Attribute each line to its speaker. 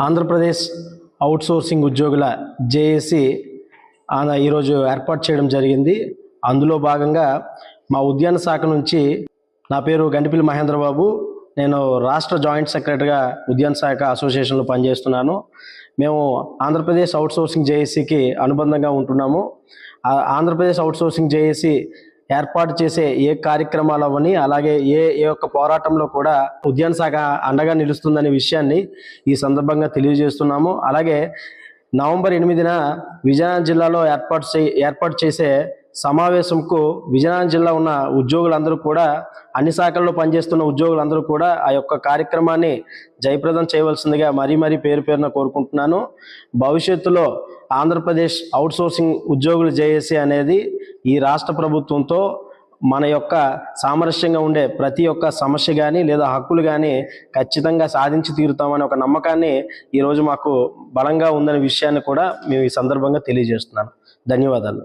Speaker 1: Andhra Pradesh outsourcing ఉద్యోగుల JAC ఈరోజు ఏర్పాటు చేయడం జరిగింది. అందులో భాగంగా మా ఉద్యాన శాఖ నుంచి నా పేరు గంటిపిల్లి మహేంద్రబాబు, నేను రాష్ట్ర జాయింట్ సెక్రటరీగా ఉద్యాన శాఖ అసోసియేషన్లో పనిచేస్తున్నాను. మేము ఆంధ్రప్రదేశ్ అవుట్సోర్సింగ్ జేఏసీకి అనుబంధంగా ఉంటున్నాము. ఆంధ్రప్రదేశ్ అవుట్సోర్సింగ్ జేఏసీ ఏర్పాటు చేసే ఏ కార్యక్రమాలు అవని, అలాగే ఏ యొక్క పోరాటంలో కూడా ఉద్యాన శాఖ అండగా నిలుస్తుందనే విషయాన్ని ఈ సందర్భంగా తెలియజేస్తున్నాము. అలాగే నవంబర్ 8న విజయనగరం జిల్లాలో ఏర్పాటు చేసే సమావేశంకు విజయనగరం జిల్లా ఉన్న ఉద్యోగులందరూ కూడా, అన్ని శాఖల్లో పనిచేస్తున్న ఉద్యోగులందరూ కూడా ఆ యొక్క కార్యక్రమాన్ని జయప్రదం చేయవలసిందిగా మరీ పేరు పేరున కోరుకుంటున్నాను. భవిష్యత్తులో ఆంధ్రప్రదేశ్ అవుట్సోర్సింగ్ ఉద్యోగుల జేఏసీ అనేది ఈ రాష్ట్ర ప్రభుత్వంతో మన యొక్క సామరస్యంగా ఉండే ప్రతి ఒక్క సమస్య కానీ లేదా హక్కులు కానీ ఖచ్చితంగా సాధించి తీరుతామనే ఒక నమ్మకాన్ని ఈరోజు మాకు బలంగా ఉందనే విషయాన్ని కూడా మేము ఈ సందర్భంగా తెలియజేస్తున్నాను. ధన్యవాదాలు.